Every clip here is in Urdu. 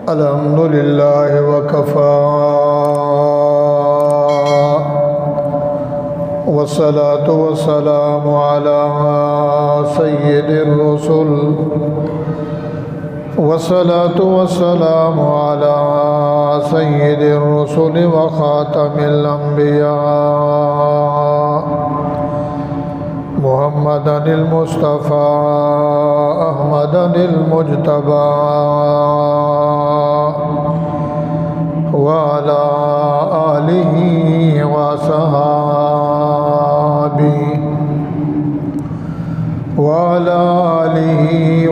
الحمد لله وكفى والصلاة والسلام على سيد الرسل والصلاة والسلام على سيد الرسل وخاتم الأنبياء محمد المصطفى أحمد المجتبى وعلى آله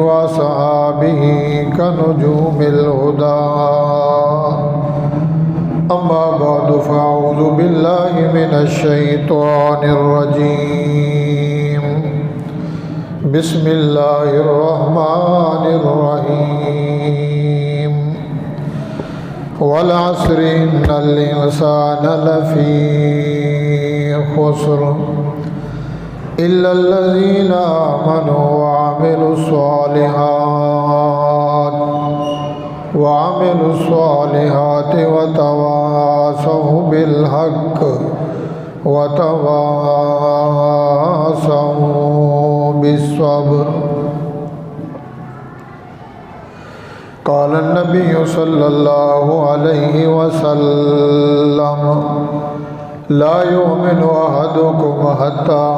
وصحابه كنجوم الهدى أما بعد فأعوذ بالله من الشيطان الرجيم بسم الله الرحمن الرحيم والعصر إن الإنسان لفي خسر إلا الذين آمنوا وعملوا الصالحات وتواصوا بالحق وتواصوا بالصبر. قال النبي صلى الله عليه وسلم لا يؤمن أحدكم حتى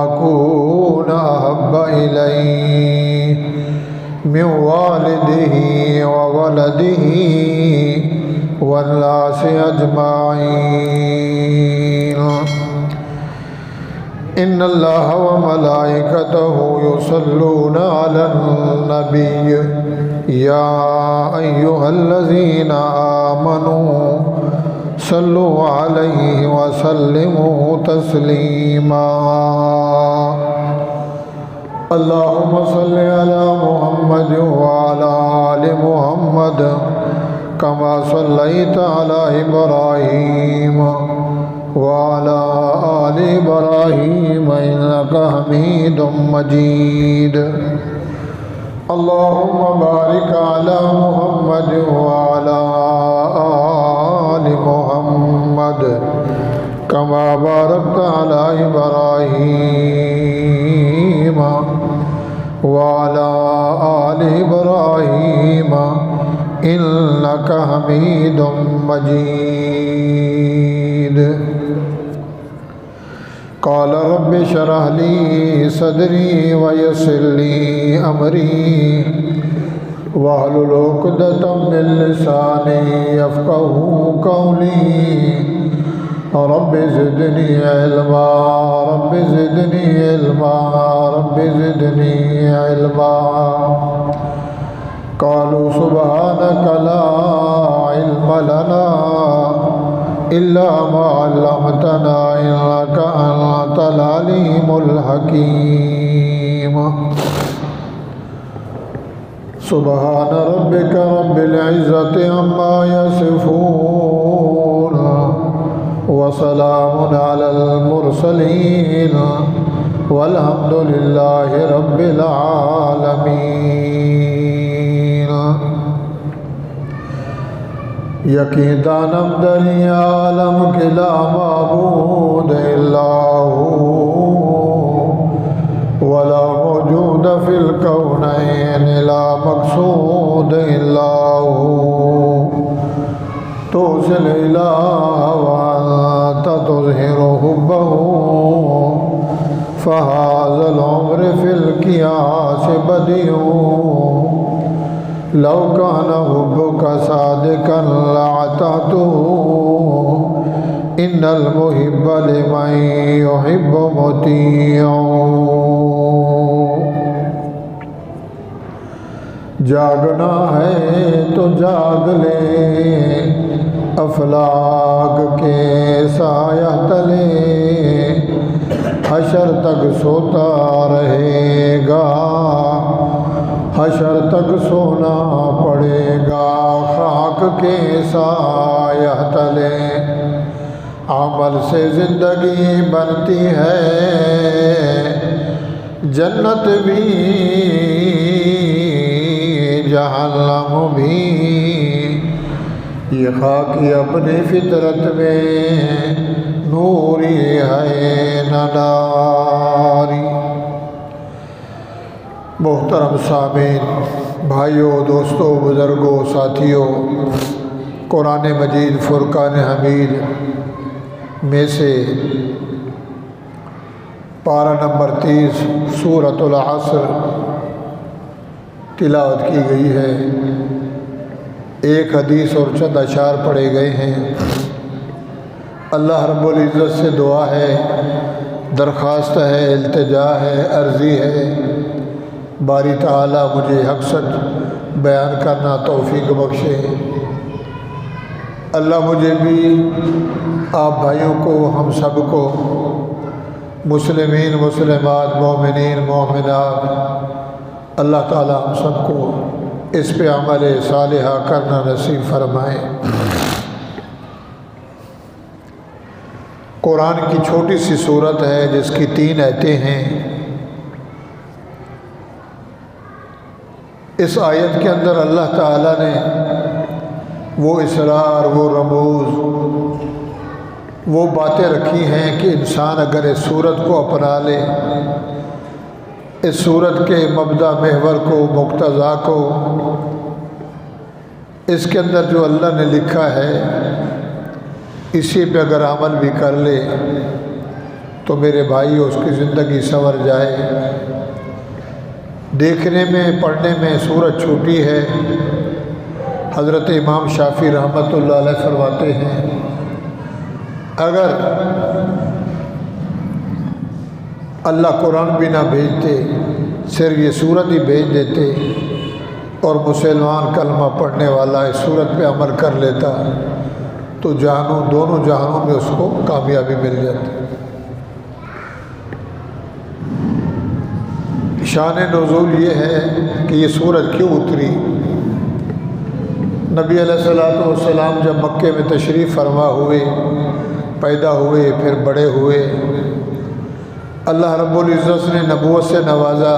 أكون أحب إليه من والده وولده والناس أجمعين. إن الله وملائكته يصلون على النبي يا أيها الذين آمنوا صلوا عليه وسلموا تسليما. اللهم صل على محمد وعلى آل محمد كما صليت على إبراهيم وعلى آل إبراهيم إنك حميد مجيد. اللهم بارك على محمد وعلى آل محمد كما باركت على إبراهيم وعلى آل إبراهيم إنك حميد مجيد. قال رب اشرح لي صدري ويسر لي أمري واحلل عقدة من لساني يفقهوا قولي. رب زدني علما رب زدني علما رب زدني علما. قالوا سبحانك لا علم لنا إلا ما علمتنا إنك أنت العليم الحكيم. سبحان ربك رب العزة عما يصفون وسلام على المرسلين والحمد لله رب العالمين. یقین دانم دری عالم کے لا معبود الا ہو ولا موجود فی الکونین لا مقصود الا ہو. توصل الہ وانت تظہر حبہ فہذا العمر فی القیاس بدیع. لو كان حبك صادقا لأعطيته إن المحب لمن يحب مطيع. جاگنا ہے تو جاگ لے افلاک کے سایہ تلے حشر تک سوتا رہے گا حشر تک سونا پڑے گا خاک کے سایہ تلے. عمل سے زندگی بنتی ہے جنت بھی جہنم بھی یہ خاکی اپنی فطرت میں نوری ہے نہ ناری۔ محترم سامعین، بھائیوں، دوستوں، بزرگوں، ساتھیوں، قرآن مجید فرقان حمید میں سے پارہ نمبر 30 سورۃ العصر تلاوت کی گئی ہے۔ ایک حدیث اور چند اشعار پڑھے گئے ہیں۔ اللہ رب العزت سے دعا ہے، درخواست ہے، التجا ہے، عرضی ہے، باری تعالیٰ مجھے حق سچ بیان کرنا توفیق بخشے۔ اللہ مجھے بھی، آپ بھائیوں کو، ہم سب کو، مسلمین، مسلمات، مومنین، مومنات، اللہ تعالیٰ ہم سب کو اس پہ عمل صالحہ کرنا نصیب فرمائے۔ قرآن کی چھوٹی سی سورت ہے جس کی 3 آیتیں ہیں۔ اس آیت کے اندر اللہ تعالیٰ نے وہ اسرار، وہ رموز، وہ باتیں رکھی ہیں کہ انسان اگر اس سورت کو اپنا لے، اس سورت کے مبدأ، محور کو، مقتضا کو، اس کے اندر جو اللہ نے لکھا ہے اسی پہ اگر عمل بھی کر لے تو میرے بھائی اس کی زندگی سنور جائے۔ دیکھنے میں، پڑھنے میں سورت چھوٹی ہے۔ حضرت امام شافعی رحمۃ اللہ علیہ فرماتے ہیں اگر اللہ قرآن بھی نہ بھیجتے، صرف یہ سورت ہی بھیج دیتے اور مسلمان کلمہ پڑھنے والا اس سورت پہ عمل کر لیتا تو دونوں جہانوں میں اس کو کامیابی مل جاتی۔ شان نزول یہ ہے کہ یہ سورت کیوں اتری۔ نبی علیہ الصلوۃ والسلام جب مکے میں تشریف فرما ہوئے، پیدا ہوئے، پھر بڑے ہوئے، اللہ رب العزت نے نبوت سے نوازا۔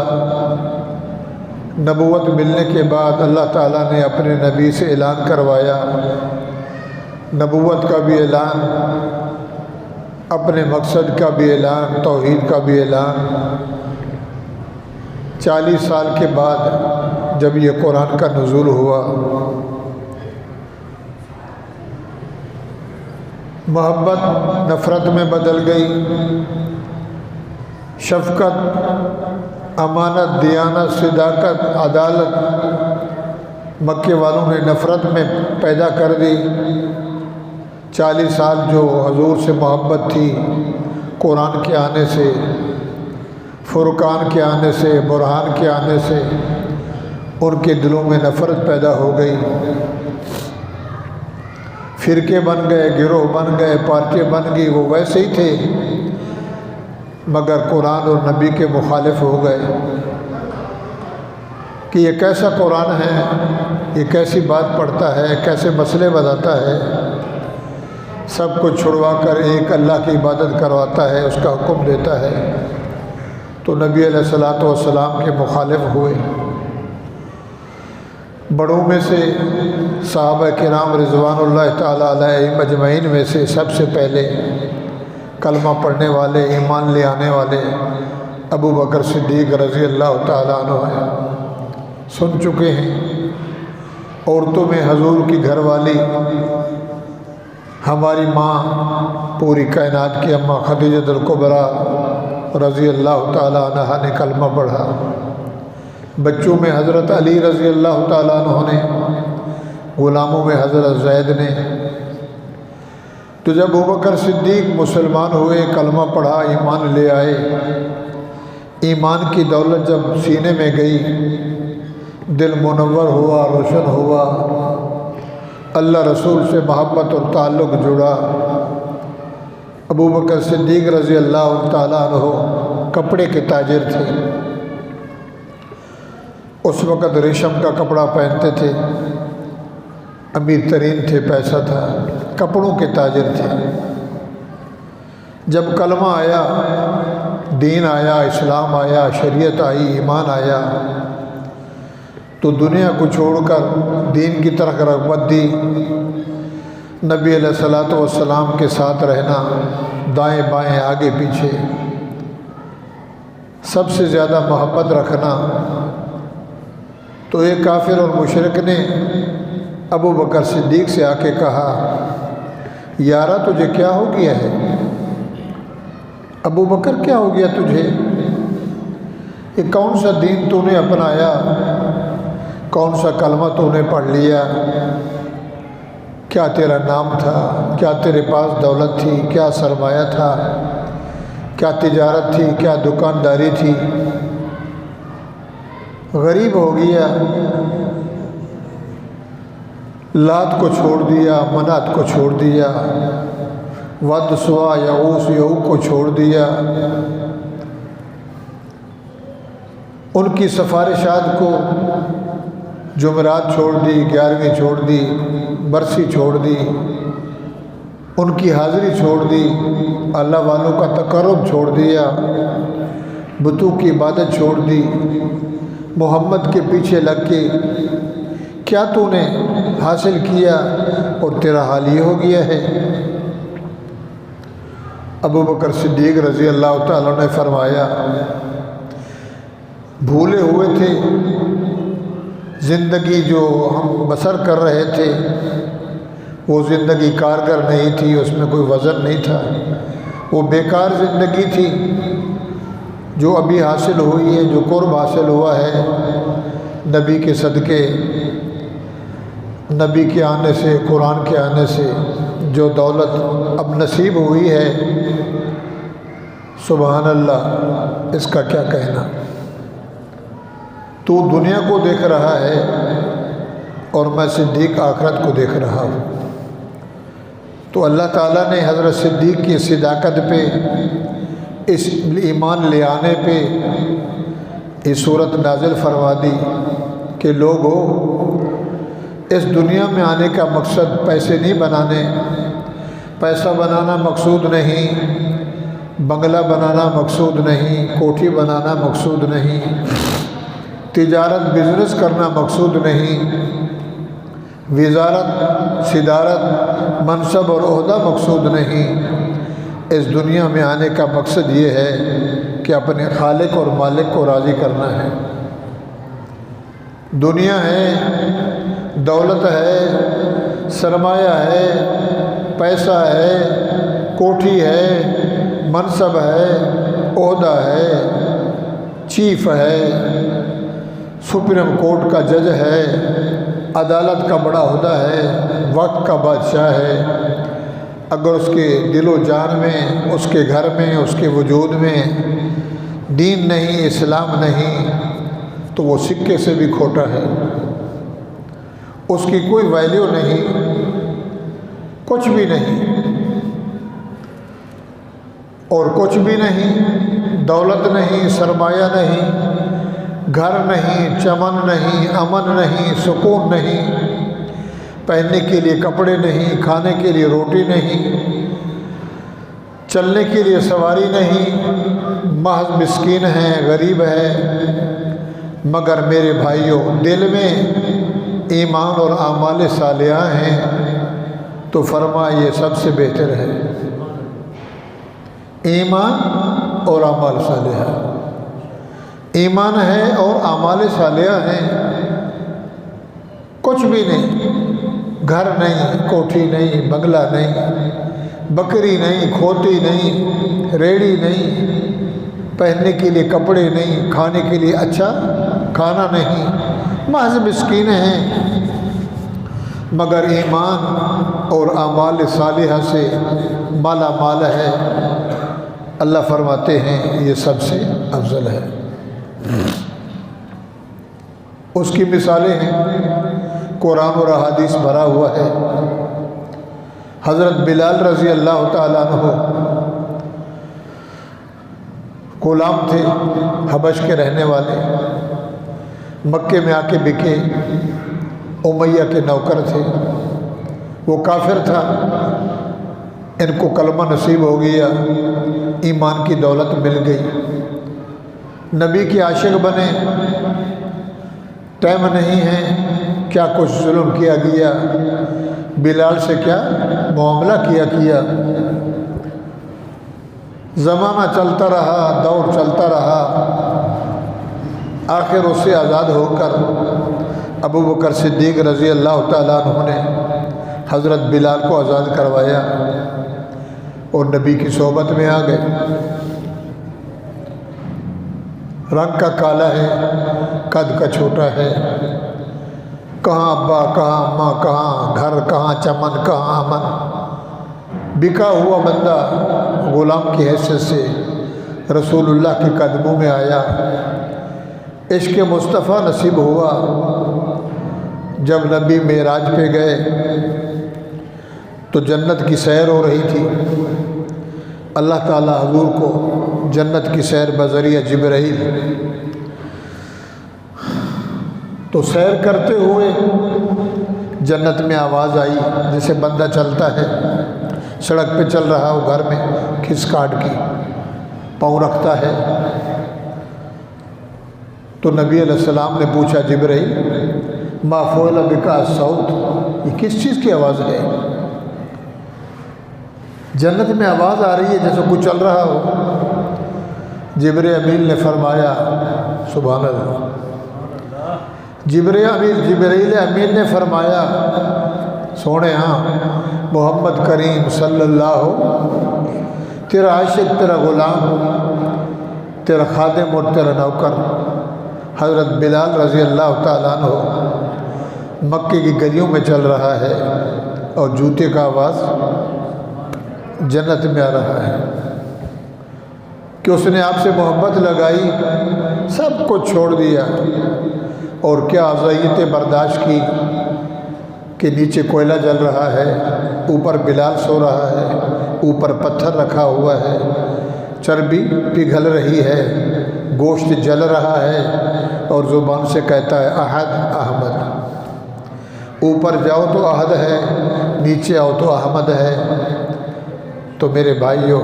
نبوت ملنے کے بعد اللہ تعالیٰ نے اپنے نبی سے اعلان کروایا، نبوت کا بھی اعلان، اپنے مقصد کا بھی اعلان، توحید کا بھی اعلان۔ 40 سال کے بعد جب یہ قرآن کا نزول ہوا، محبت نفرت میں بدل گئی، شفقت، امانت، دیانت، صداقت، عدالت مکے والوں نے نفرت میں پیدا کر دی۔ 40 سال جو حضور سے محبت تھی، قرآن کے آنے سے، فرقان کے آنے سے، برہان کے آنے سے ان کے دلوں میں نفرت پیدا ہو گئی۔ فرقے بن گئے، گروہ بن گئے، پارٹی بن گئی، وہ ویسے ہی تھے مگر قرآن اور نبی کے مخالف ہو گئے کہ یہ کیسا قرآن ہے، یہ کیسی بات پڑھتا ہے، کیسے مسئلے بتاتا ہے، سب کو چھڑوا کر ایک اللہ کی عبادت کرواتا ہے، اس کا حکم دیتا ہے۔ تو نبی علیہ الصلوۃ والسلام کے مخالف ہوئے۔ بڑوں میں سے صحابہ کرام رضوان اللہ تعالیٰ علیہ مجمعین میں سے سب سے پہلے کلمہ پڑھنے والے، ایمان لے آنے والے ابو بکر صدیق رضی اللہ تعالیٰ عنہ ہیں۔ سن چکے ہیں۔ عورتوں میں حضور کی گھر والی ہماری ماں، پوری کائنات کی اماں خدیجہ الکبریٰ رضی اللہ تعالیٰ عنہ نے کلمہ پڑھا۔ بچوں میں حضرت علی رضی اللہ تعالیٰ عنہ نے، غلاموں میں حضرت زید نے۔ تو جب ابوبکر صدیق مسلمان ہوئے، کلمہ پڑھا، ایمان لے آئے، ایمان کی دولت جب سینے میں گئی، دل منور ہوا، روشن ہوا، اللہ رسول سے محبت اور تعلق جڑا۔ ابوبکر صدیق رضی اللہ تعالیٰ عنہ کپڑے کے تاجر تھے۔ اس وقت ریشم کا کپڑا پہنتے تھے، امیر ترین تھے، پیسہ تھا، کپڑوں کے تاجر تھے۔ جب کلمہ آیا، دین آیا، اسلام آیا، شریعت آئی، ایمان آیا، تو دنیا کو چھوڑ کر دین کی طرف رغبت دی۔ نبی علیہ الصلوۃ والسلام کے ساتھ رہنا، دائیں بائیں آگے پیچھے، سب سے زیادہ محبت رکھنا۔ تو ایک کافر اور مشرک نے ابو بکر صدیق سے آ کے کہا، یارا تجھے کیا ہو گیا ہے؟ ابو بکر کیا ہو گیا تجھے؟ یہ کون سا دین تو نے اپنایا؟ کون سا کلمہ تو نے پڑھ لیا؟ کیا تیرا نام تھا؟ کیا تیرے پاس دولت تھی؟ کیا سرمایہ تھا؟ کیا تجارت تھی؟ کیا دکانداری تھی؟ غریب ہو گیا، لات کو چھوڑ دیا، منات کو چھوڑ دیا، ود سوا یعوث یعوق کو چھوڑ دیا، ان کی سفارشات کو، جمعرات چھوڑ دی، 11ویں چھوڑ دی، برسی چھوڑ دی، ان کی حاضری چھوڑ دی، اللہ والوں کا تقرب چھوڑ دیا، بتوں کی عبادت چھوڑ دی، محمد کے پیچھے لگ کے کیا تو نے حاصل کیا اور تیرا حال یہ ہو گیا ہے؟ ابو بکر صدیق رضی اللہ تعالیٰ نے فرمایا، بھولے ہوئے تھے، زندگی جو ہم بسر کر رہے تھے وہ زندگی کارگر نہیں تھی، اس میں کوئی وزن نہیں تھا، وہ بیکار زندگی تھی۔ جو ابھی حاصل ہوئی ہے، جو قرب حاصل ہوا ہے نبی کے صدقے، نبی کے آنے سے، قرآن کے آنے سے جو دولت اب نصیب ہوئی ہے، سبحان اللہ، اس کا کیا کہنا۔ تو دنیا کو دیکھ رہا ہے اور میں صدیق آخرت کو دیکھ رہا ہوں۔ تو اللہ تعالیٰ نے حضرت صدیق کی صداقت پہ، اس ایمان لے آنے پہ یہ صورت نازل فرما دی کہ لوگو، اس دنیا میں آنے کا مقصد پیسے نہیں بنانے، پیسہ بنانا مقصود نہیں، بنگلہ بنانا مقصود نہیں، کوٹھی بنانا مقصود نہیں، تجارت بزنس کرنا مقصود نہیں، وزارت، صدارت، منصب اور عہدہ مقصود نہیں۔ اس دنیا میں آنے کا مقصد یہ ہے کہ اپنے خالق اور مالک کو راضی کرنا ہے۔ دنیا ہے، دولت ہے، سرمایہ ہے، پیسہ ہے، کوٹھی ہے، منصب ہے، عہدہ ہے، چیف ہے، سپریم کورٹ کا جج ہے، عدالت کا بڑا عہدہ ہے، وقت کا بادشاہ ہے۔ اگر اس کے دل و جان میں، اس کے گھر میں، اس کے وجود میں دین نہیں، اسلام نہیں، تو وہ سکے سے بھی کھوٹا ہے، اس کی کوئی ویلیو نہیں، کچھ بھی نہیں، اور کچھ بھی نہیں، دولت نہیں، سرمایہ نہیں، گھر نہیں، چمن نہیں، امن نہیں، سکون نہیں، پہننے کے لیے کپڑے نہیں، کھانے کے لیے روٹی نہیں، چلنے کے لیے سواری نہیں، محض مسکین ہے، غریب ہے۔ مگر میرے بھائیوں، دل میں ایمان اور اعمال صالحہ ہیں تو فرما یہ سب سے بہتر ہے۔ ایمان اور اعمال صالحہ، ایمان ہے اور اعمال صالحہ ہیں، کچھ بھی نہیں، گھر نہیں، کوٹھی نہیں، بنگلہ نہیں، بکری نہیں، کھوتی نہیں، ریڑھی نہیں، پہننے کے لیے کپڑے نہیں، کھانے کے لیے اچھا کھانا نہیں، محض مسکین ہیں، مگر ایمان اور اعمال صالحہ سے مالا مال ہے۔ اللہ فرماتے ہیں یہ سب سے افضل ہے۔ اس کی مثالیں ہیں، قرآن اور احادیث بھرا ہوا ہے۔ حضرت بلال رضی اللہ تعالیٰ عنہ غلام تھے، حبش کے رہنے والے، مکے میں آ کے بکے، امیہ کے نوکر تھے، وہ کافر تھا، ان کو کلمہ نصیب ہو گیا، ایمان کی دولت مل گئی، نبی کے عاشق بنے، ٹائم نہیں ہے، کیا کچھ ظلم کیا گیا، بلال سے کیا معاملہ کیا۔ زمانہ چلتا رہا، دور چلتا رہا، آخر اس سے آزاد ہو کر ابو بکر صدیق رضی اللہ تعالیٰ عنہ نے حضرت بلال کو آزاد کروایا اور نبی کی صحبت میں آ گئے۔ رنگ کا کالا ہے، قد کا چھوٹا ہے، کہاں ابا کہاں اماں، کہاں گھر کہاں چمن کہاں امن، بکا ہوا بندہ غلام کی حیثیت سے رسول اللہ کے قدموں میں آیا۔ عشق مصطفیٰ نصیب ہوا جب نبی معراج پہ گئے تو جنت کی سیر ہو رہی تھی۔ اللہ تعالیٰ حضور کو جنت کی سیر بذریعہ جبرائیل، تو سیر کرتے ہوئے جنت میں آواز آئی، جیسے بندہ چلتا ہے، سڑک پہ چل رہا ہو، گھر میں کھس کاٹ کی پاؤں رکھتا ہے، تو نبی علیہ السلام نے پوچھا جبرائیل ما فعل بک الصوت، یہ کس چیز کی آواز ہے؟ جنت میں آواز آ رہی ہے جیسے کوئی چل رہا ہو۔ جبرائیل نے فرمایا سبحان اللہ، جبرائیل امین نے فرمایا سونے ہاں محمد کریم صلی اللہ، تیرا عاشق، تیرا غلام، تیرا خادم اور تیرا نوکر حضرت بلال رضی اللہ تعالیٰ عنہ مکے کی گلیوں میں چل رہا ہے اور جوتے کا آواز جنت میں آ رہا ہے کہ اس نے آپ سے محبت لگائی، سب کو چھوڑ دیا اور کیا اذیتیں برداشت کی کہ نیچے کوئلہ جل رہا ہے، اوپر بلال سو رہا ہے، اوپر پتھر رکھا ہوا ہے، چربی پگھل رہی ہے، گوشت جل رہا ہے اور زبان سے کہتا ہے احد احمد۔ اوپر جاؤ تو احد ہے، نیچے آؤ تو احمد ہے۔ تو میرے بھائیوں،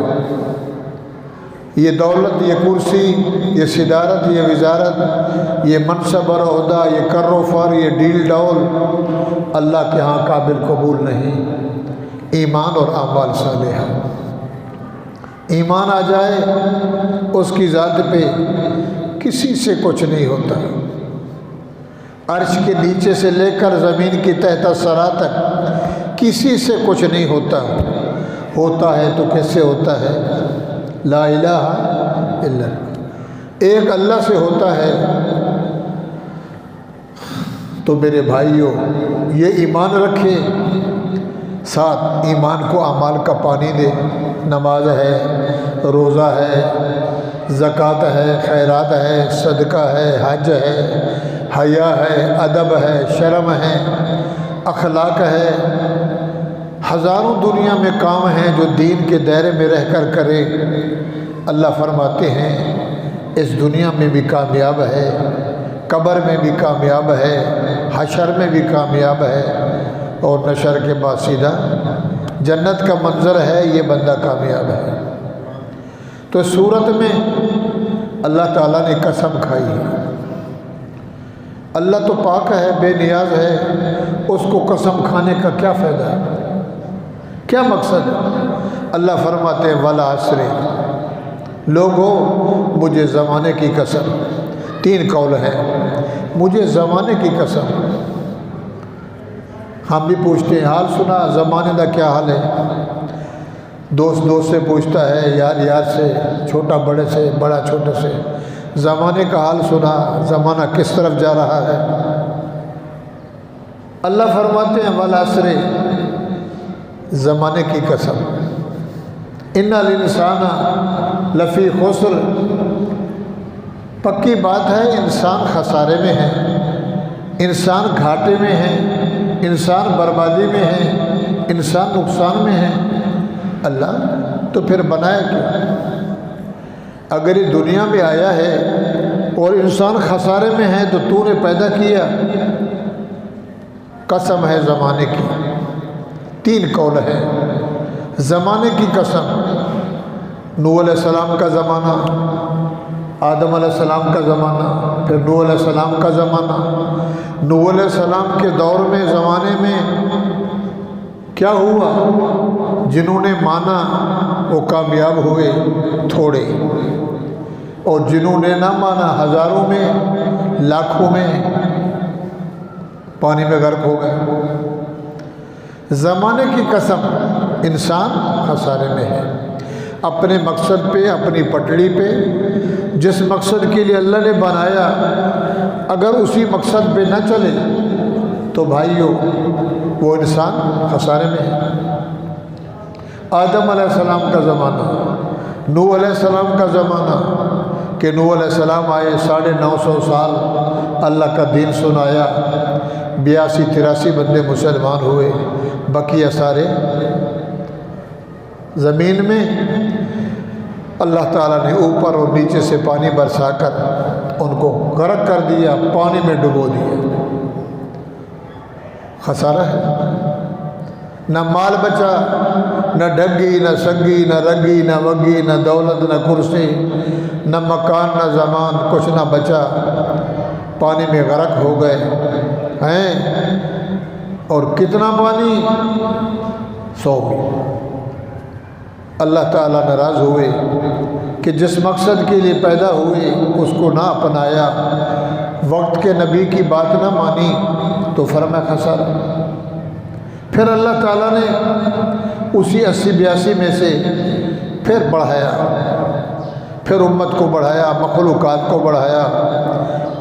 یہ دولت، یہ کرسی، یہ صدارت، یہ وزارت، یہ منصب اور عہدہ، یہ کر و فر، یہ ڈیل ڈول اللہ کے ہاں قابل قبول نہیں۔ ایمان اور اعمال صالحہ، ایمان آ جائے اس کی ذات پہ کسی سے کچھ نہیں ہوتا۔ عرش کے نیچے سے لے کر زمین کی تحت سرا تک کسی سے کچھ نہیں ہوتا، ہوتا ہے تو کیسے ہوتا ہے؟ لا الہ الا اللہ، ایک اللہ سے ہوتا ہے۔ تو میرے بھائیوں، یہ ایمان رکھے، ساتھ ایمان کو اعمال کا پانی دے۔ نماز ہے، روزہ ہے، زکوٰۃ ہے، خیرات ہے، صدقہ ہے، حج ہے، حیا ہے، ادب ہے، شرم ہے، اخلاق ہے، ہزاروں دنیا میں کام ہیں جو دین کے دائرے میں رہ کر کرے۔ اللہ فرماتے ہیں اس دنیا میں بھی کامیاب ہے، قبر میں بھی کامیاب ہے، حشر میں بھی کامیاب ہے، اور نشر کے بعد سیدھا جنت کا منظر ہے، یہ بندہ کامیاب ہے۔ تو اس صورت میں اللہ تعالیٰ نے قسم کھائی ہے۔ اللہ تو پاک ہے، بے نیاز ہے، اس کو قسم کھانے کا کیا فائدہ ہے، کیا مقصد ہے؟ اللہ فرماتے ہیں والعصر، لوگوں مجھے زمانے کی قسم، تین قول ہیں، مجھے زمانے کی قسم۔ ہم بھی پوچھتے ہیں حال سنا زمانے کا کیا حال ہے، دوست دوست سے پوچھتا ہے، یار یار سے، چھوٹا بڑے سے، بڑا چھوٹے سے، زمانے کا حال سنا، زمانہ کس طرف جا رہا ہے۔ اللہ فرماتے ہیں والعصر، زمانے کی قسم، ان الانسان لفی خسر، پکی بات ہے انسان خسارے میں ہے، انسان گھاٹے میں ہے، انسان بربادی میں ہے، انسان نقصان میں ہے۔ اللہ تو پھر بنایا کیوں؟ اگر یہ دنیا میں آیا ہے اور انسان خسارے میں ہے تو تو نے پیدا کیا۔ قسم ہے زمانے کی، تین قول ہے زمانے کی قسم۔ نوح علیہ السلام کا زمانہ، آدم علیہ السلام کا زمانہ، پھر نوح علیہ السلام کا زمانہ، نوح علیہ السلام کے دور میں زمانے میں کیا ہوا؟ جنہوں نے مانا وہ کامیاب ہوئے تھوڑے، اور جنہوں نے نہ مانا ہزاروں میں لاکھوں میں پانی میں غرق ہو گئے۔ زمانے کی قسم انسان خسارے میں ہے، اپنے مقصد پہ، اپنی پٹڑی پہ، جس مقصد کے لیے اللہ نے بنایا اگر اسی مقصد پہ نہ چلے تو بھائیو وہ انسان خسارے میں ہے۔ آدم علیہ السلام کا زمانہ، نوح علیہ السلام کا زمانہ کہ نوح علیہ السلام آئے، 950 سال اللہ کا دین سنایا، 82-83 بندے مسلمان ہوئے، بقیہ سارے زمین میں اللہ تعالیٰ نے اوپر اور نیچے سے پانی برسا کر ان کو غرق کر دیا، پانی میں ڈبو دیا۔ خسارہ ہے، نہ مال بچا، نہ ڈگی، نہ سگی، نہ رگی، نہ وگی، نہ دولت، نہ کرسی، نہ مکان، نہ زمان، کچھ نہ بچا، پانی میں غرق ہو گئے ہیں۔ اور کتنا پانی؟ 100 میل۔ اللہ تعالیٰ ناراض ہوئے کہ جس مقصد کے لیے پیدا ہوئے اس کو نہ اپنایا، وقت کے نبی کی بات نہ مانی تو فرمایا خسارہ۔ پھر اللہ تعالیٰ نے اسی 80-82 میں سے پھر بڑھایا، پھر امت کو بڑھایا، مخلوقات کو بڑھایا۔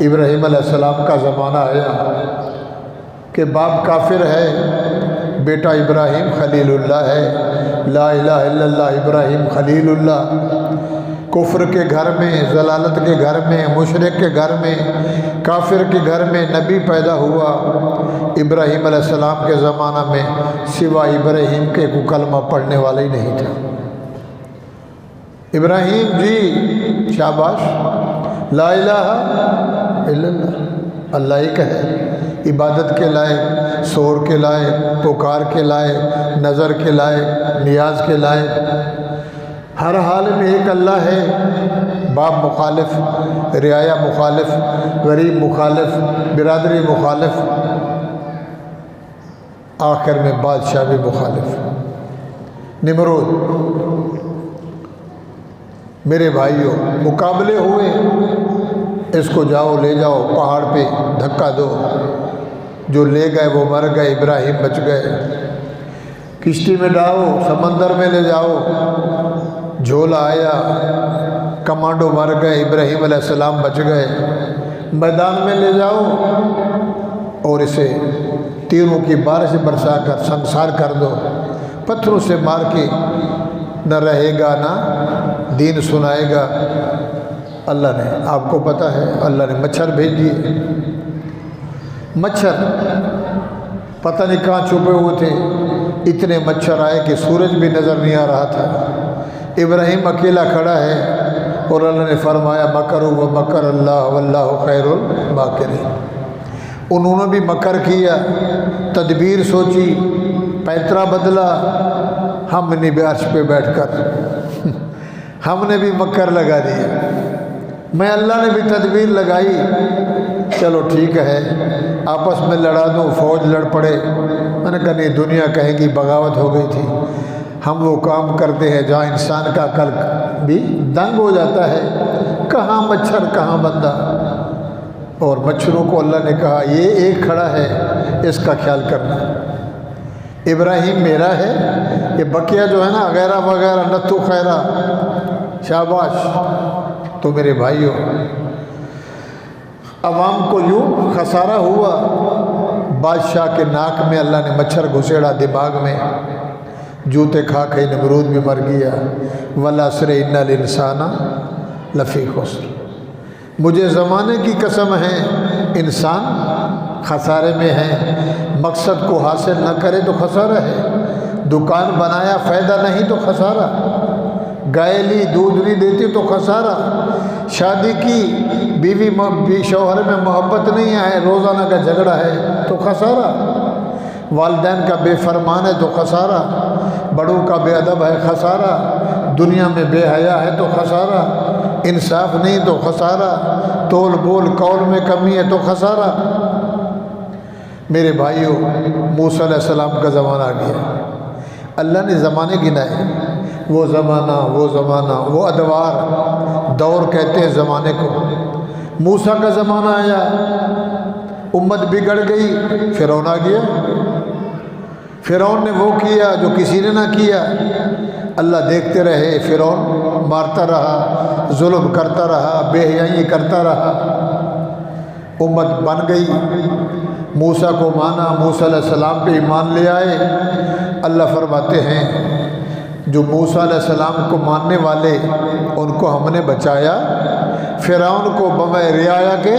ابراہیم علیہ السلام کا زمانہ آیا کہ باپ کافر ہے، بیٹا ابراہیم خلیل اللہ ہے، لا الہ الا اللہ ابراہیم خلیل اللہ۔ کفر کے گھر میں، ضلالت کے گھر میں، مشرک کے گھر میں، کافر کے گھر میں نبی پیدا ہوا۔ ابراہیم علیہ السلام کے زمانہ میں سوائے ابراہیم کے کوئی کلمہ پڑھنے والا ہی نہیں تھا۔ ابراہیم جی شاباش، لا الہ الا اللہ، اللہ ایک ہے، عبادت کے لائق، شور کے لائق، پکار کے لائق، نظر کے لائق، نیاز کے لائق، ہر حال میں ایک اللہ ہے۔ باپ مخالف، رعایا مخالف، غریب مخالف، برادری مخالف، آخر میں بادشاہ بھی مخالف۔ نمرود، میرے بھائیوں مقابلے ہوئے، اس کو جاؤ لے جاؤ پہاڑ پہ دھکا دو، جو لے گئے وہ مر گئے، ابراہیم بچ گئے۔ کشتی میں ڈاؤ، سمندر میں لے جاؤ، جھولا آیا، کمانڈو مر گئے، ابراہیم علیہ السلام بچ گئے۔ میدان میں لے جاؤ اور اسے تیروں کی بارش برسا کر سنسار کر دو، پتھروں سے مار کے، نہ رہے گا نہ دین سنائے گا۔ اللہ نے، آپ کو پتہ ہے، اللہ نے مچھر بھیج دیے۔ مچھر پتہ نہیں کہاں چھپے ہوئے تھے، اتنے مچھر آئے کہ سورج بھی نظر نہیں آ رہا تھا۔ ابراہیم اکیلا کھڑا ہے اور اللہ نے فرمایا مکروا ومکر اللہ واللہ خیر الماکرین۔ انہوں نے بھی مکر کیا، تدبیر سوچی، پیترا بدلا، ہم نے بھی عرش پہ بیٹھ کر ہم نے بھی مکر لگا دیا، میں اللہ نے بھی تدبیر لگائی، چلو ٹھیک ہے آپس میں لڑا دو، فوج لڑ پڑے۔ میں نے کہا نہیں، دنیا کہیں گی بغاوت ہو گئی تھی۔ ہم وہ کام کرتے ہیں جہاں انسان کا عقل بھی دنگ ہو جاتا ہے، کہاں مچھر کہاں بندہ۔ اور مچھروں کو اللہ نے کہا یہ ایک کھڑا ہے، اس کا خیال کرنا، ابراہیم میرا ہے، یہ بقیہ جو ہے نا غیرہ وغیرہ نتو خیرہ، شاباش۔ تو میرے بھائیوں، عوام کو یوں خسارہ ہوا، بادشاہ کے ناک میں اللہ نے مچھر گھسیڑا، دماغ میں، جوتے کھا کے نمرود بھی مر گیا۔ والعصر ان الانسان لفی خسر۔ مجھے زمانے کی قسم ہے، انسان خسارے میں ہے۔ مقصد کو حاصل نہ کرے تو خسارہ ہے، دکان بنایا فائدہ نہیں تو خسارہ، گائے لی دودھ نہیں دیتی تو خسارہ، شادی کی بیوی شوہر میں محبت نہیں ہے، روزانہ کا جھگڑا ہے تو خسارہ، والدین کا بے فرمان ہے تو خسارہ، بڑوں کا بے ادب ہے خسارہ، دنیا میں بے حیا ہے تو خسارہ، انصاف نہیں تو خسارہ، تول بول قول میں کمی ہے تو خسارہ۔ میرے بھائیوں، موسیٰ علیہ السلام کا زمانہ آ گیا۔ اللہ نے زمانے گنائے، وہ زمانہ، وہ ادوار، دور کہتے ہیں زمانے کو۔ موسیٰ کا زمانہ آیا، امت بگڑ گئی، فرعون آ گیا۔ فرعون نے وہ کیا جو کسی نے نہ کیا، اللہ دیکھتے رہے، فرعون مارتا رہا، ظلم کرتا رہا، بے حیائی کرتا رہا، امت بن گئی۔ موسیٰ کو مانا، موسیٰ علیہ السلام پہ ایمان لے آئے۔ اللہ فرماتے ہیں جو موسیٰ علیہ السلام کو ماننے والے ان کو ہم نے بچایا، فرعون کو بمِ رعایا کے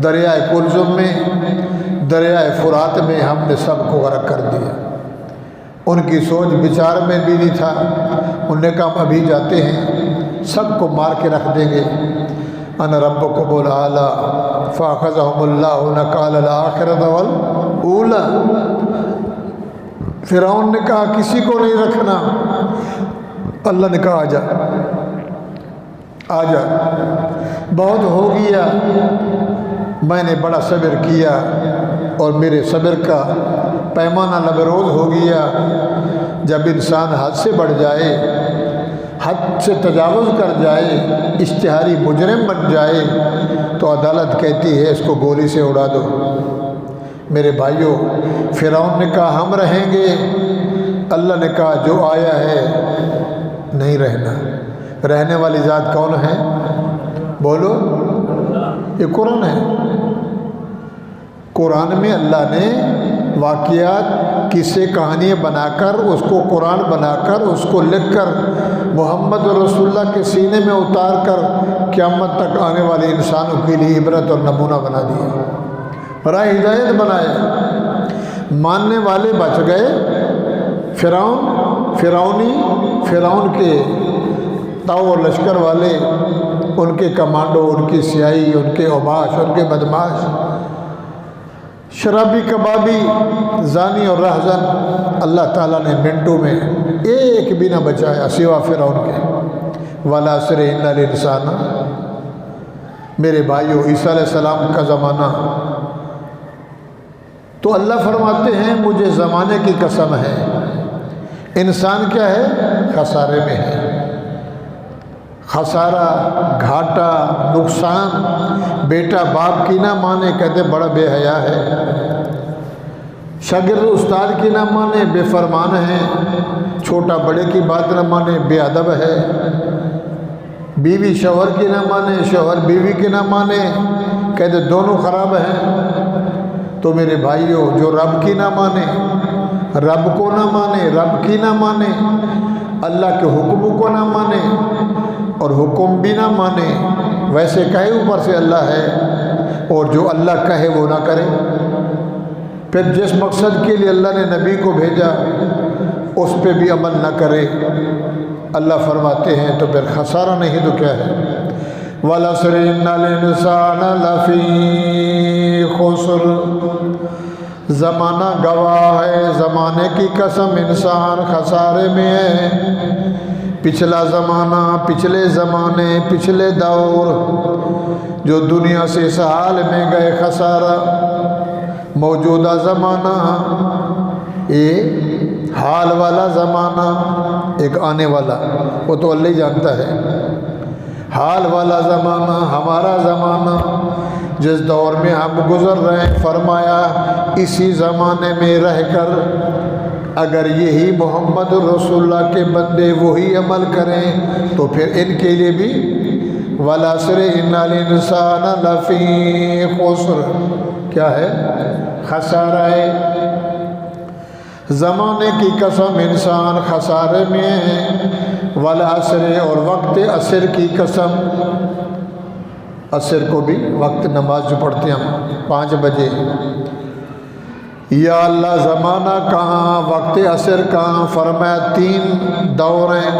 دریائے کلثم میں، دریائے فرات میں ہم نے سب کو غرق کر دیا۔ ان کی سوچ بچار میں بھی نہیں تھا، انہوں نے کہا ہم ابھی جاتے ہیں، سب کو مار کے رکھ دیں گے۔ انا ربکم الاعلی فاخذہم اللہ نکال الآخرۃ والاولی۔ فرعون نے کہا کسی کو نہیں رکھنا، اللہ نے کہا آجا آجا، بہت ہو گیا، میں نے بڑا صبر کیا اور میرے صبر کا پیمانہ لبروز ہو گیا۔ جب انسان حد سے بڑھ جائے، حد سے تجاوز کر جائے، اشتہاری مجرم بن جائے، تو عدالت کہتی ہے اس کو گولی سے اڑا دو۔ میرے بھائیوں، فرعون نے کہا ہم رہیں گے، اللہ نے کہا جو آیا ہے نہیں رہنا۔ رہنے والی ذات کون ہے؟ بولو، یہ قرآن ہے۔ قرآن میں اللہ نے واقعات، قصے، کہانیاں بنا کر، اس کو قرآن بنا کر، اس کو لکھ کر محمد رسول اللہ کے سینے میں اتار کر قیامت تک آنے والے انسانوں کے لیے عبرت اور نمونہ بنا دیا، راہ ہدایت بنایا۔ ماننے والے بچ گئے، فرعون کے تاؤ اور لشکر والے، ان کے کمانڈو، ان کی سیاہی، ان کے اوباش، ان کے بدماش، شرابی، کبابی، زانی اور رہزن، اللہ تعالیٰ نے منٹوں میں ایک بھی نہ بچایا سوا فرعون کے۔ والعصر ان الانسان، میرے بھائیو، عیسیٰ علیہ السلام کا زمانہ، تو اللہ فرماتے ہیں مجھے زمانے کی قسم ہے، انسان کیا ہے؟ خسارے میں ہے۔ خسارہ، گھاٹا، نقصان۔ بیٹا باپ کی نہ مانے، کہتے بڑا بے حیا ہے۔ شاگرد استاد کی نہ مانے، بے فرمان ہے۔ چھوٹا بڑے کی بات نہ مانے، بے ادب ہے۔ بیوی شوہر کی نہ مانے، شوہر بیوی کی نہ مانے، کہتے دونوں خراب ہیں۔ تو میرے بھائیوں، جو رب کی نہ مانے، رب کو نہ مانے، رب کی نہ مانے، اللہ کے حکم کو نہ مانے اور حکم بھی نہ مانے، ویسے کہے اوپر سے اللہ ہے، اور جو اللہ کہے وہ نہ کرے، پھر جس مقصد کے لیے اللہ نے نبی کو بھیجا اس پہ بھی عمل نہ کرے، اللہ فرماتے ہیں تو پھر خسارہ نہیں تو کیا ہے؟ وَالْعَصْرِ إِنَّ الْإِنسَانَ لَفِي خُسْرٍ۔ زمانہ گواہ ہے، زمانے کی قسم انسان خسارے میں ہے۔ پچھلا زمانہ، پچھلے زمانے، پچھلے دور جو دنیا سے اس حال میں گئے خسارہ، موجودہ زمانہ یہ حال والا زمانہ، ایک آنے والا، وہ تو اللہ ہی جانتا ہے۔ حال والا زمانہ، ہمارا زمانہ جس دور میں ہم گزر رہے ہیں، فرمایا اسی زمانے میں رہ کر اگر یہی محمد رسول اللہ کے بندے وہی عمل کریں تو پھر ان کے لیے بھی والعصر ان الانسان لفی خسر، کیا ہے؟ خسارہ ہے۔ زمانے کی قسم انسان خسارے میں ہے۔ والعصر، اور وقت عصر کی قسم، عصر کو بھی وقت نماز جو پڑھتے ہیں ہم 5 بجے، یا اللہ زمانہ کہاں، وقت عصر کہاں؟ فرمایا 3 دور ہیں۔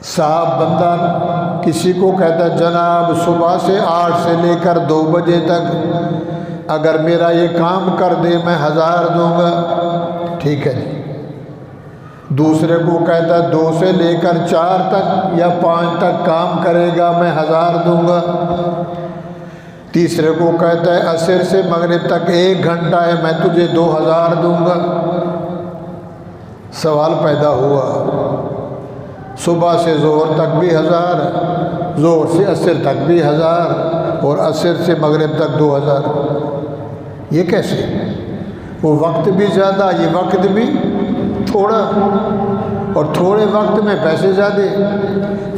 صاحب بندہ کسی کو کہتا ہے جناب صبح سے 8 سے لے کر 2 بجے تک اگر میرا یہ کام کر دے میں 1000 دوں گا، ٹھیک ہے جی۔ دوسرے کو کہتا ہے 2 سے لے کر 4 تک یا 5 تک کام کرے گا میں 1000 دوں گا۔ تیسرے کو کہتا ہے عصر سے مغرب تک 1 گھنٹہ ہے، میں تجھے 2000 دوں گا۔ سوال پیدا ہوا، صبح سے ظہر تک بھی 1000، ظہر سے عصر تک بھی 1000 اور عصر سے مغرب تک 2000، یہ کیسے؟ وہ وقت بھی زیادہ، یہ وقت بھی تھوڑا، اور تھوڑے وقت میں پیسے زیادہ۔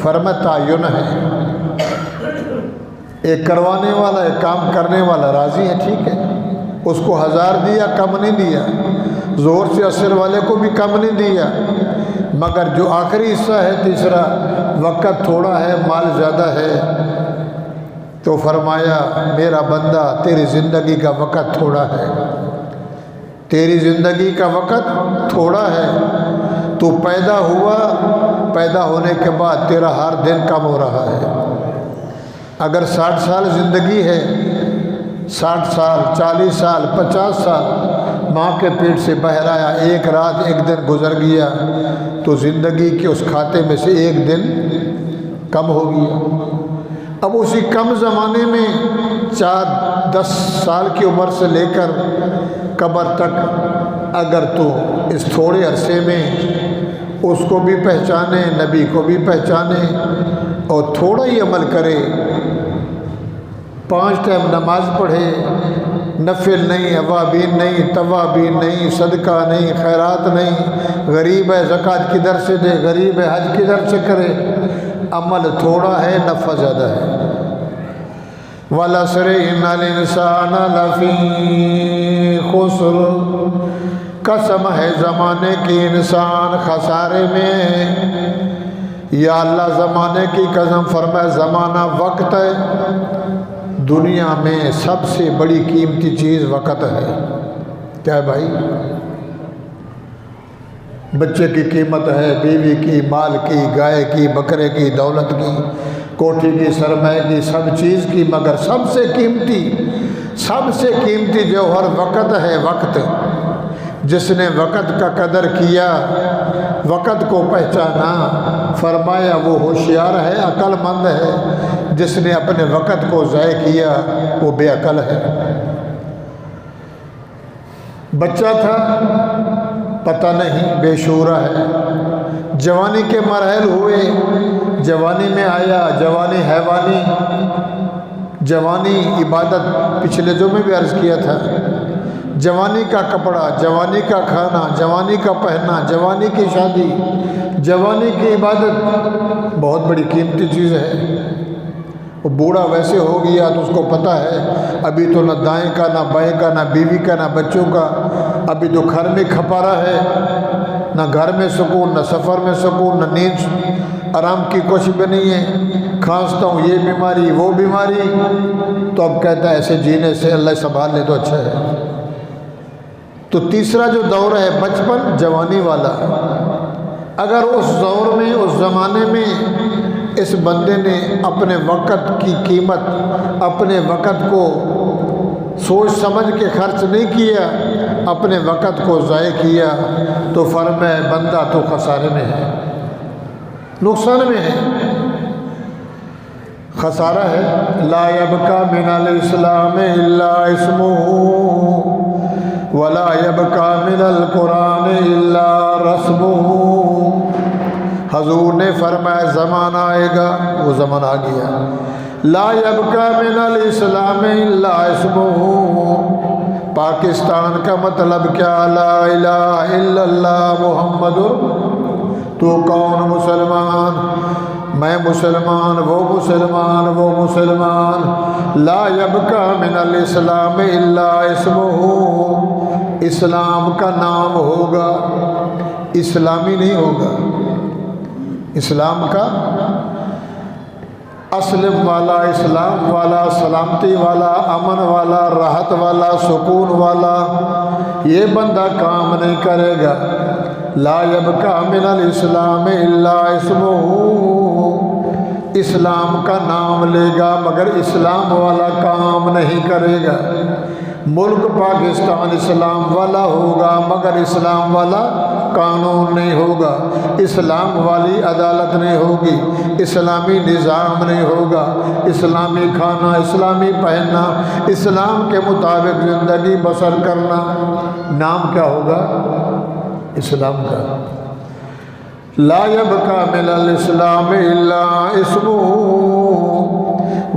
فرمایا تعین ہے، ایک کروانے والا ایک کام کرنے والا راضی ہے، ٹھیک ہے، اس کو 1000 دیا، کم نہیں دیا، زور سے عصر والے کو بھی کم نہیں دیا، مگر جو آخری حصہ ہے تیسرا، وقت تھوڑا ہے مال زیادہ ہے، تو فرمایا میرا بندہ تیری زندگی کا وقت تھوڑا ہے، تیری زندگی کا وقت تھوڑا ہے، تو پیدا ہوا، پیدا ہونے کے بعد تیرا ہر دن کم ہو رہا ہے۔ اگر 60 سال زندگی ہے، 60 سال 40 سال 50 سال ماں کے پیٹ سے باہر آیا، ایک رات ایک دن گزر گیا، تو زندگی کے اس کھاتے میں سے 1 دن کم ہو گیا۔ اب اسی کم زمانے میں 4-10 سال کی عمر سے لے کر قبر تک اگر تو اس تھوڑے عرصے میں اس کو بھی پہچانے، نبی کو بھی پہچانے اور تھوڑا ہی عمل کرے، 5 ٹائم نماز پڑھے، نفل نہیں، اوابین نہیں، توابین نہیں، صدقہ نہیں، خیرات نہیں، غریب ہے زکوٰۃ کدھر سے دے، غریب ہے حج کدھر سے کرے، عمل تھوڑا ہے نفع زیادہ ہے۔ وَالْعَصْرِ إِنَّ الْإِنسَانَ لَفِي خُسْرٍ، قسم ہے زمانے کی انسان خسارے میں۔ یا اللہ زمانے کی قسم، فرمایا زمانہ وقت ہے، دنیا میں سب سے بڑی قیمتی چیز وقت ہے۔ کیا ہے بھائی؟ بچے کی قیمت ہے، بیوی کی، مال کی، گائے کی، بکرے کی، دولت کی، کوٹھی کی، سرمایہ کی، سب چیز کی، مگر سب سے قیمتی جوہر وقت ہے۔ وقت، جس نے وقت کا قدر کیا، وقت کو پہچانا، فرمایا وہ ہوشیار ہے، عقل مند ہے۔ جس نے اپنے وقت کو ضائع کیا وہ بے عقل ہے۔ بچہ تھا پتہ نہیں، بے شعورہ ہے، جوانی کے مراحل ہوئے، جوانی میں آیا، جوانی حیوانی، جوانی عبادت، پچھلے جو میں بھی عرض کیا تھا، جوانی کا کپڑا، جوانی کا کھانا، جوانی کا پہننا، جوانی کی شادی، جوانی کی عبادت بہت بڑی قیمتی چیز ہے۔ وہ بوڑھا ویسے ہو گیا تو اس کو پتہ ہے ابھی تو نہ دائیں کا، نہ بائیں کا، نہ بیوی کا، نہ بچوں کا، ابھی تو گھر میں کھپارا ہے، نہ گھر میں سکون، نہ سفر میں سکون، نہ نیند آرام کی کوشش بھی نہیں ہے، کھانستا ہوں، یہ بیماری وہ بیماری، تو اب کہتا ہے ایسے جینے سے اللہ سنبھال لے تو اچھا ہے۔ تو تیسرا جو دور ہے بچپن جوانی والا، اگر اس دور میں، اس زمانے میں اس بندے نے اپنے وقت کی قیمت، اپنے وقت کو سوچ سمجھ کے خرچ نہیں کیا، اپنے وقت کو ضائع کیا، تو فرمایا بندہ تو خسارے میں ہے، نقصان میں ہے، خسارہ ہے۔ لا یبقى من الاسلام الا اسمہ ولا يبقى من القرآن الا رسمه۔ حضور نے فرمایا زمانہ آئے گا، وہ زمانہ آ گیا، لا يبقى من الاسلام الا اسمہ، پاکستان کا مطلب کیا؟ لا الہ الا اللہ محمد، تو کون مسلمان؟ میں مسلمان، وہ مسلمان، وہ مسلمان۔ لا يبقى من الاسلام الا اسمہ، اسلام کا نام ہوگا، اسلامی نہیں ہوگا۔ اسلام کا اسلم والا، اسلام والا، سلامتی والا، امن والا، راحت والا، سکون والا، یہ بندہ کام نہیں کرے گا۔ لا یبقى من الاسلام الا اسمہ، اسلام کا نام لے گا مگر اسلام والا کام نہیں کرے گا۔ ملک پاکستان اسلام والا ہوگا مگر اسلام والا قانون نہیں ہوگا، اسلام والی عدالت نہیں ہوگی، اسلامی نظام نہیں ہوگا، اسلامی کھانا، اسلامی پہننا، اسلام کے مطابق زندگی بسر کرنا۔ نام کیا ہوگا؟ اسلام کا۔ لا يبقى من الاسلام الا اسمه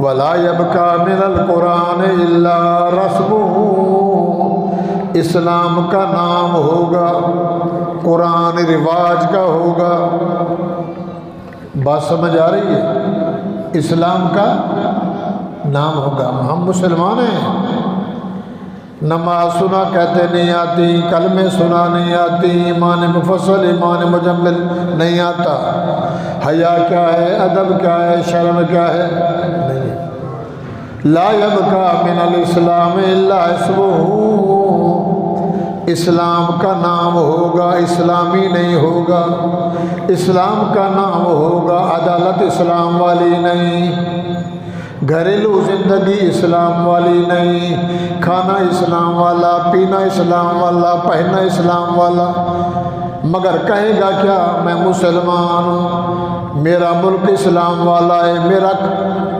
ولا يبقى من القرآن الا رسمه۔ اسلام کا نام ہوگا، قرآن رواج کا ہوگا۔ بات سمجھ آ رہی ہے؟ اسلام کا نام ہوگا۔ ہم مسلمان ہیں، نماز سنا کہتے نہیں آتی، کلمے سنا نہیں آتی، ایمان مفصل ایمان مجمل نہیں آتا، حیا کیا ہے، ادب کیا ہے، شرم کیا ہے، نہیں۔ لا یبقى من الاسلام الا اسمہ، اسلام کا نام ہوگا، اسلامی نہیں ہوگا۔ اسلام کا نام ہوگا، عدالت اسلام والی نہیں، گھریلو زندگی اسلام والی نہیں، کھانا اسلام والا، پینا اسلام والا، پہننا اسلام والا۔ مگر کہے گا کیا؟ میں مسلمان ہوں، میرا ملک اسلام والا ہے، میرا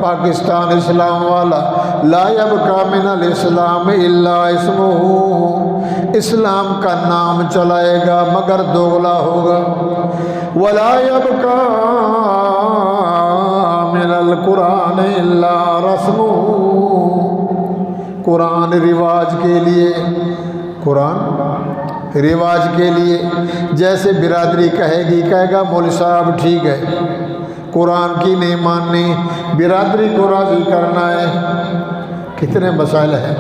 پاکستان اسلام والا۔ لا يبقى من الاسلام الا اسمہ، اسلام کا نام چلائے گا مگر دوغلا ہوگا۔ ولا يبقى من القرآن الا رسمہ، قرآن رواج کے لیے، قرآن رواج کے لیے۔ جیسے برادری کہے گی، کہے گا مولوی صاحب ٹھیک ہے، قرآن کی نہیں ماننی، برادری کو راضی کرنا ہے۔ کتنے مسائل ہیں،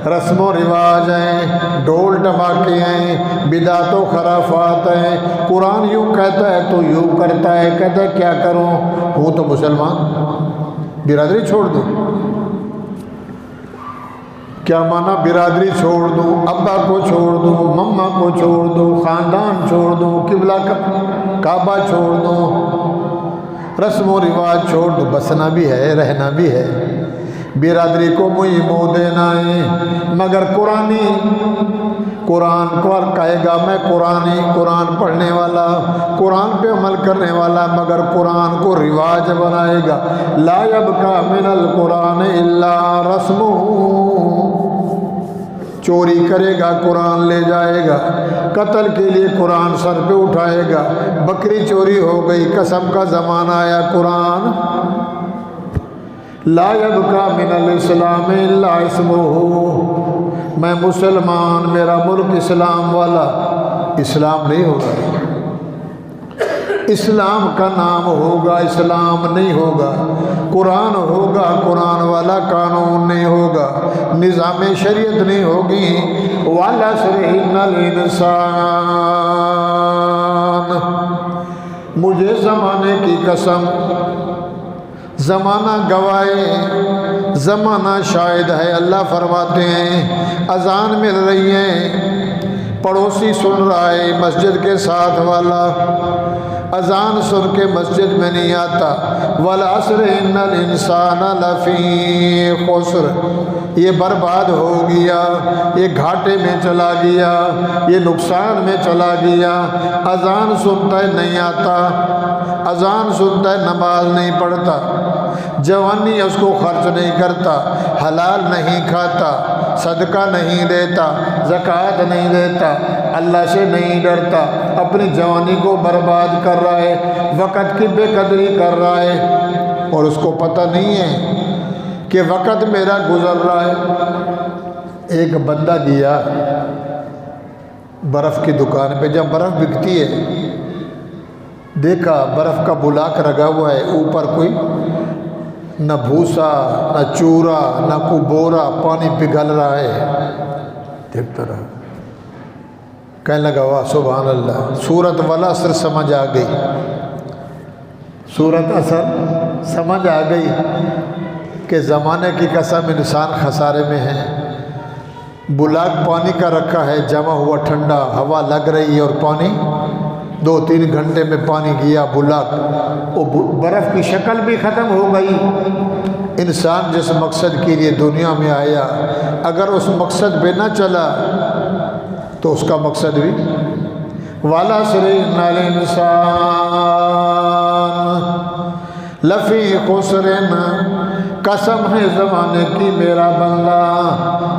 رسم و رواج ہیں، ڈھول ڈماکے ہیں، بدعت و خرافات ہیں۔ قرآن یوں کہتا ہے تو یوں کرتا ہے، کہتا ہے کیا کروں، ہوں تو مسلمان، برادری چھوڑ دوں۔ کیا مانا برادری چھوڑ دوں، ابا کو چھوڑ دوں، مما کو چھوڑ دوں، خاندان چھوڑ دوں، قبلہ کعبہ چھوڑ دوں، رسم و رواج چھوڑ دوں؟ بسنا بھی ہے، رہنا بھی ہے، برادری کو منہ دینا ہے۔ مگر قرآن کو کہے گا میں قرآن پڑھنے والا، قرآن پہ عمل کرنے والا، مگر قرآن کو رواج بنائے گا۔ لا يبقى من القرآن الا رسمہ، چوری کرے گا قرآن لے جائے گا، قتل کے لیے قرآن سر پہ اٹھائے گا، بکری چوری ہو گئی، قسم کا زمانہ آیا، قرآن۔ لا يبقى من الاسلام الا اسمہ، میں مسلمان، میرا ملک اسلام والا، اسلام نہیں ہوگا، اسلام کا نام ہوگا، اسلام نہیں ہوگا۔ قرآن ہوگا، قرآن والا قانون نہیں ہوگا، نظام شریعت نہیں ہوگی۔ وَالْعَصْرِ إِنَّ الْإِنسَانَ، مجھے زمانے کی قسم، زمانہ گواہے، زمانہ شاہد ہے۔ اللہ فرماتے ہیں اذان مل رہی ہے، پڑوسی سن رہا ہے، مسجد کے ساتھ والا اذان سن کے مسجد میں نہیں آتا۔ وَالْعَصْرِ إِنَّ الْإِنسَانَ لَفِي خُسْرٍ، یہ برباد ہو گیا، یہ گھاٹے میں چلا گیا، یہ نقصان میں چلا گیا۔ اذان سنتا ہے نہیں آتا، اذان سنتا ہے نماز نہیں پڑھتا، جوانی اس کو خرچ نہیں کرتا، حلال نہیں کھاتا، صدقہ نہیں دیتا، زکوٰۃ نہیں دیتا، اللہ سے نہیں ڈرتا، اپنی جوانی کو برباد کر رہا ہے، وقت کی بے قدری کر رہا ہے، اور اس کو پتہ نہیں ہے کہ وقت میرا گزر رہا ہے۔ ایک بندہ گیا برف کی دکان پہ، جب برف بکتی ہے، دیکھا برف کا بلاک لگا ہوا ہے، اوپر کوئی نہ بھوسا، نہ چورا، نہ کوئی بورا، پانی پگھل رہا ہے، دیکھتا رہا، کہنے لگا واہ سبحان اللہ۔ سورت والعصر سمجھ آ گئی، سورت عصر سمجھ آ گئی کہ زمانے کی قسم انسان خسارے میں ہے۔ بلاک پانی کا رکھا ہے، جمع ہوا ٹھنڈا، ہوا لگ رہی ہے، اور پانی 2-3 گھنٹے میں پانی گیا بلاک، وہ برف کی شکل بھی ختم ہو گئی، انسان جس مقصد کے لیے دنیا میں آیا اگر اس مقصد پہ نہ چلا تو اس کا مقصد بھی وَالْعَصْرِ إِنَّ الْإِنسَانَ لَفِي خُسْرٍ، قسم ہے زمانے کی میرا بندہ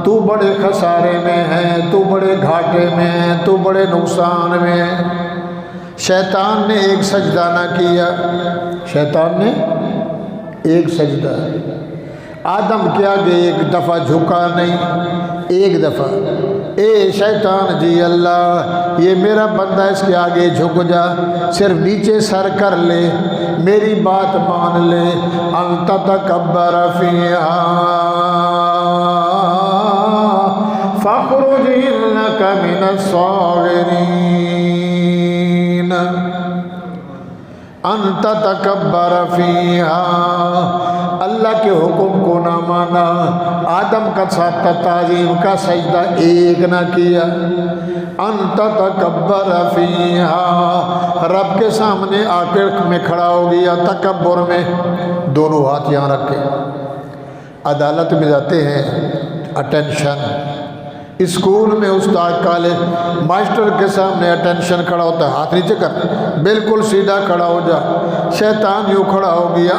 تو بڑے خسارے میں ہے، تو بڑے گھاٹے میں ہے، تو بڑے نقصان میں ہے۔ شیطان نے ایک سجدہ نہ کیا، شیطان نے ایک سجدہ، آدم کے آگے ایک دفعہ جھکا نہیں، ایک دفعہ اے شیطان جی اللہ یہ میرا بندہ اس کے آگے جھک جا، صرف نیچے سر کر لے، میری بات مان لے، انت تکبر فیہا فاخرج انک من الصاغرین، انت تکبر فیہا، اللہ کے حکم کو نہ مانا، آدم کا ساتھ تعظیم کا سجدہ ایک نہ کیا، انت تکبر فیہا، رب کے سامنے آخر میں کھڑا ہو گیا تکبر میں، دونوں ہاتھ یہاں رکھے۔ عدالت میں جاتے ہیں اٹینشن، اسکول میں استاد کالج ماسٹر کے سامنے اٹینشن کھڑا ہوتا ہے، ہاتھ نیچے کر، بالکل سیدھا کھڑا ہو جا، شیطان یوں کھڑا ہو گیا،